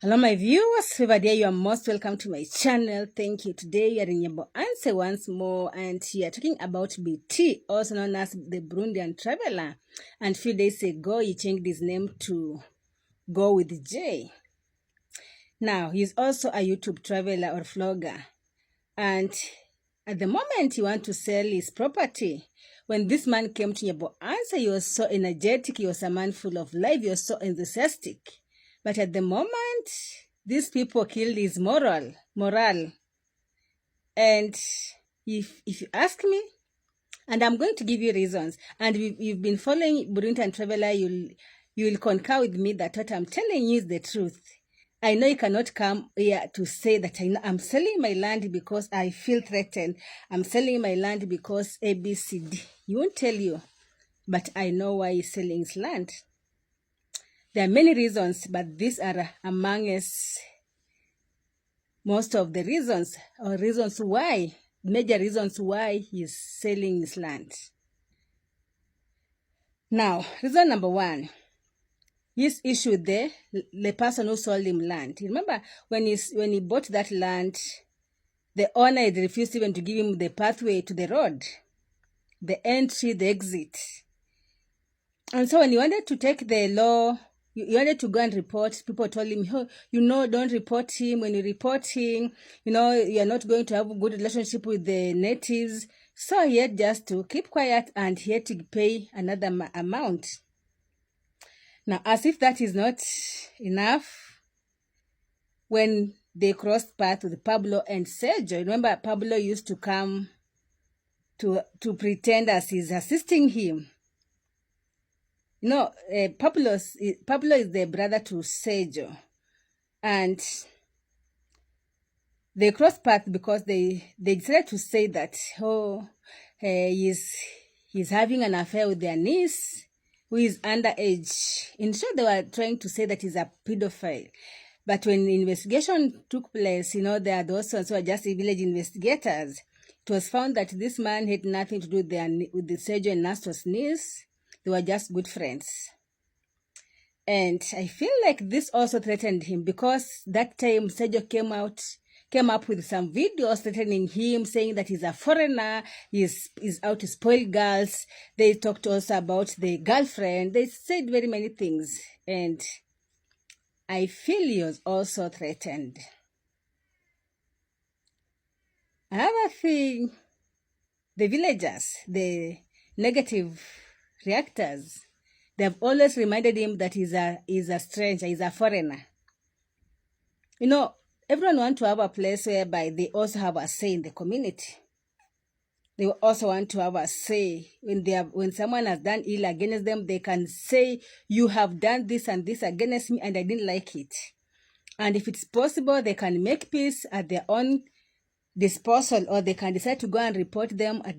Hello my viewers, favored day, you are most welcome to my channel. Thank you. Today we are in Answer once more, and we are talking about BT, also known as the Burundian traveler. And a few days ago he changed his name to Go with J. Now he's also a YouTube traveler or vlogger, and at the moment he wants to sell his property. When this man came to Answer, he was so energetic, he was a man full of life, he was so enthusiastic. But at the moment, these people killed his morale. And if you ask me, and I'm going to give you reasons, and you've been following Burundian Traveler, you'll concur with me that what I'm telling you is the truth. I know you cannot come here to say that I'm selling my land because I feel threatened. I'm selling my land because ABCD. He won't tell you, but I know why he's selling his land. There are many reasons, but these are among us most of the reasons, or reasons why, major reasons why he's selling his land. Now, reason number one, his issue there, the person who sold him land. Remember, when he bought that land, the owner had refused even to give him the pathway to the road, the entry, the exit. And so when he wanted to take the law, he wanted to go and report, people told him, oh, don't report him. When you report him, you're not going to have a good relationship with the natives. So he had just to keep quiet, and he had to pay another amount. Now, as if that is not enough, when they crossed paths with Pablo and Sergio, remember Pablo used to come to pretend as he's assisting him. Pablo is the brother to Sergio, and they crossed paths because they decided to say that he's having an affair with their niece, who is underage. In short, they were trying to say that he's a pedophile. But when the investigation took place, there are those ones who are just village investigators. It was found that this man had nothing to do with the Sergio and Nastor's niece. They were just good friends. And I feel like this also threatened him, because that time Sergio came up with some videos threatening him, saying that he's a foreigner, he's out to spoil girls. They talked also about the girlfriend. They said very many things. And I feel he was also threatened. Another thing, the villagers, the negative reactors, they've always reminded him that he's a stranger, he's a foreigner. Everyone wants to have a place whereby they also have a say in the community. They also want to have a say when someone has done ill against them. They can say, you have done this and this against me and I didn't like it. And if it's possible, they can make peace at their own disposal, or they can decide to go and report them at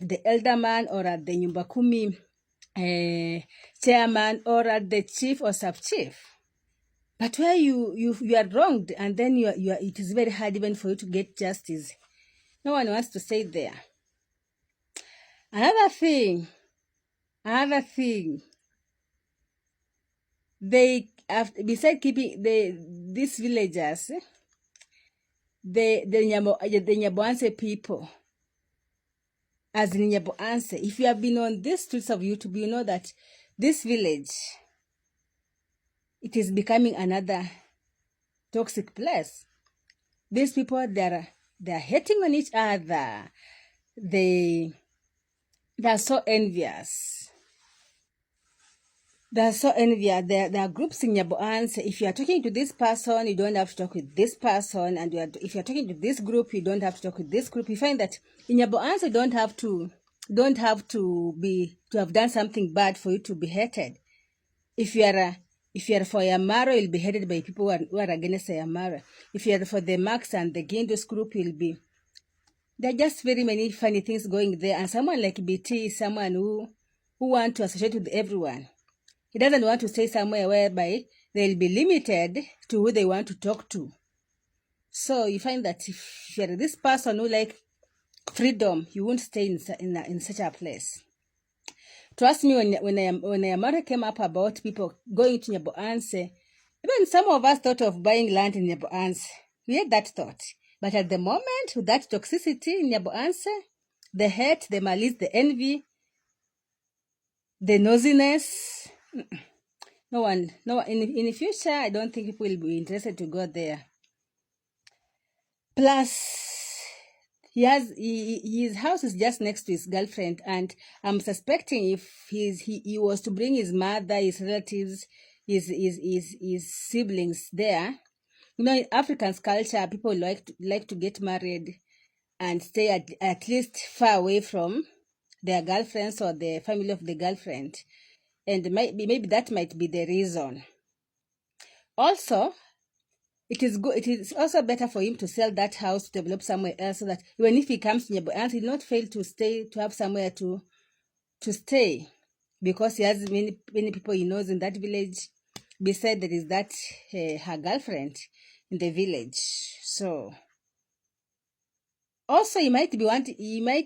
the elderman, or at the Nyumba Kumi chairman, or at the chief or sub-chief. But where you are wronged, and then it is very hard even for you to get justice. No one wants to say there. Another thing, they have, besides keeping these villagers, the Nyaboanse people, as in Nyaboanse, if you have been on these streets of YouTube, you know that this village, it is becoming another toxic place. These people, they're hating on each other. They're so envious. They're so envious. There are groups in Nyaboanse. If you are talking to this person, you don't have to talk with this person. And if you're talking to this group, you don't have to talk with this group. You find that in Nyaboanse, you don't have to have done something bad for you to be hated. If you are for Yamaro, you'll be hated by people who are against Yamaro. If you are for the Max and the Gindos group, there are just very many funny things going there. And someone like BT is someone who wants to associate with everyone. He doesn't want to stay somewhere whereby they'll be limited to who they want to talk to. So you find that if you're this person who like freedom, you won't stay in such a place. Trust me, when Yamara came up about people going to Nyaboanse, Even some of us thought of buying land in Nyaboanse. We had that thought. But at the moment, with that toxicity in Nyaboanse, the hate, the malice, the envy, the nosiness, no, in the future, I don't think people will be interested to go there. Plus, his house is just next to his girlfriend, and I'm suspecting if he was to bring his mother, his relatives, his siblings there. You know, in African's culture, people like to get married and stay at least far away from their girlfriends or the family of the girlfriend, and maybe that might be the reason. Also, it is also better for him to sell that house to develop somewhere else, so that even if he comes to Nyaboanse, he will not fail to have somewhere to stay, because he has many people he knows in that village. Besides, there is that her girlfriend in the village. So also he might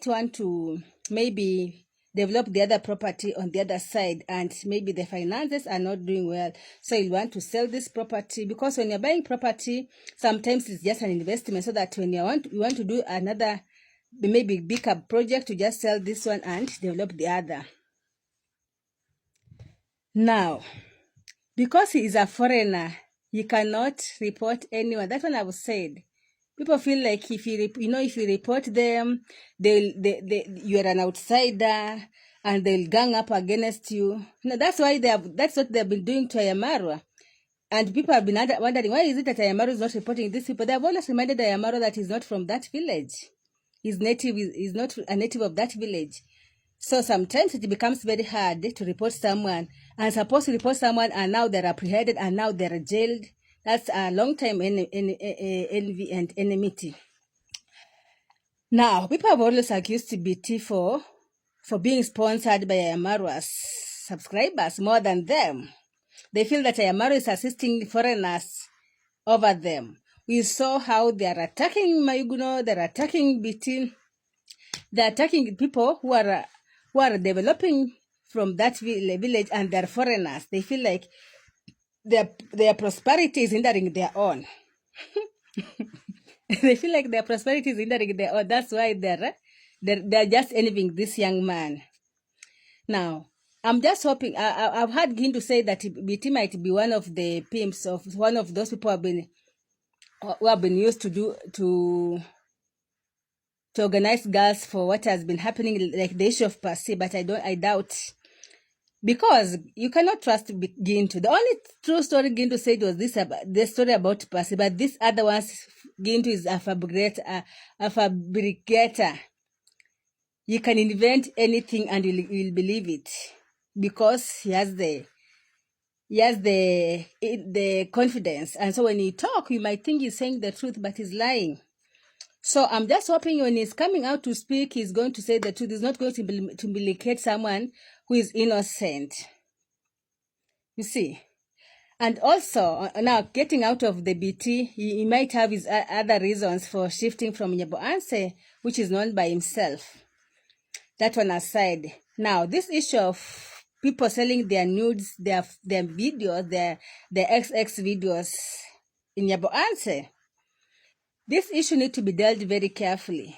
want to maybe develop the other property on the other side, and maybe the finances are not doing well, so you want to sell this property, because when you're buying property, sometimes it's just an investment, so that when you want to do another maybe bigger project, to just sell this one and develop the other. Now, because he is a foreigner, he cannot report anyone. That's what I've said. People feel like if you report them, you're an outsider, and they'll gang up against you. That's what they've been doing to Ayamarwa. And people have been wondering, why is it that Ayamaru is not reporting these people? They have always reminded Ayamaru that he's not from that village. He's not a native of that village. So sometimes it becomes very hard to report someone, and supposed to report someone, and now they're apprehended, and now they're jailed. That's a long time envy and enmity. Now, people have always accused BT for being sponsored by Ayamaru's subscribers more than them. They feel that Ayamaru is assisting foreigners over them. We saw how they are attacking Mayuguno, they're attacking BT, they're attacking people who are developing from that village, and they're foreigners. They feel like their prosperity is hindering their own. They feel like their prosperity is hindering their own. That's why they're just envying this young man. Now, I'm just hoping. I've heard Gindu say that BT might be one of the pimps of one of those people who have been used to organize girls for what has been happening, like the issue of Percy. But I doubt, because you cannot trust Gintu. The only true story Gintu said was the story about Percy, but these other ones, Gintu is a fabricator. You can invent anything and you'll believe it, because he has the confidence. And so when he talk, you might think he's saying the truth, but he's lying. So I'm just hoping when he's coming out to speak, he's going to say the truth. He's not going to implicate someone who is innocent. You see. And also, now getting out of the BT, he might have his other reasons for shifting from Nyaboanse, which is known by himself. That one aside. Now, this issue of people selling their nudes, their videos, their XX videos in Nyaboanse, this issue needs to be dealt very carefully.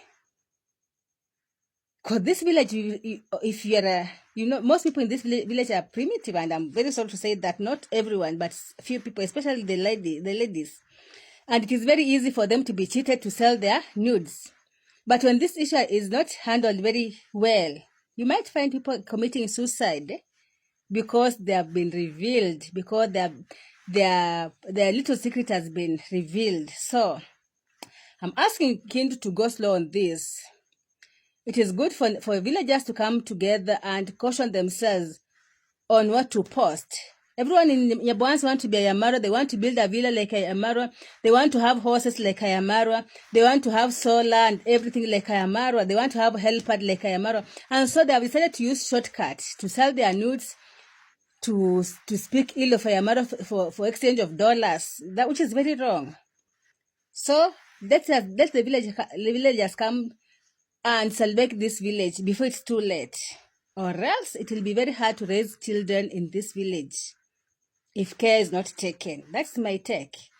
Because this village, if you're most people in this village are primitive, and I'm very sorry to say that not everyone, but few people, especially the ladies. And it is very easy for them to be cheated to sell their nudes. But when this issue is not handled very well, you might find people committing suicide because they have been revealed, because their little secret has been revealed. So I'm asking Kindu to go slow on this. It is good for villagers to come together and caution themselves on what to post. Everyone in Nyaboanse want to be Ayamaro. They want to build a villa like Ayamaro. They want to have horses like Ayamaro. They want to have solar and everything like Ayamaro. They want to have helipad like Ayamaro. And so they have decided to use shortcuts to sell their nudes, to speak ill of Ayamaro for exchange of dollars, that which is very wrong. So let the villagers come and salvage this village before it's too late, or else it will be very hard to raise children in this village. if care is not taken. That's my take.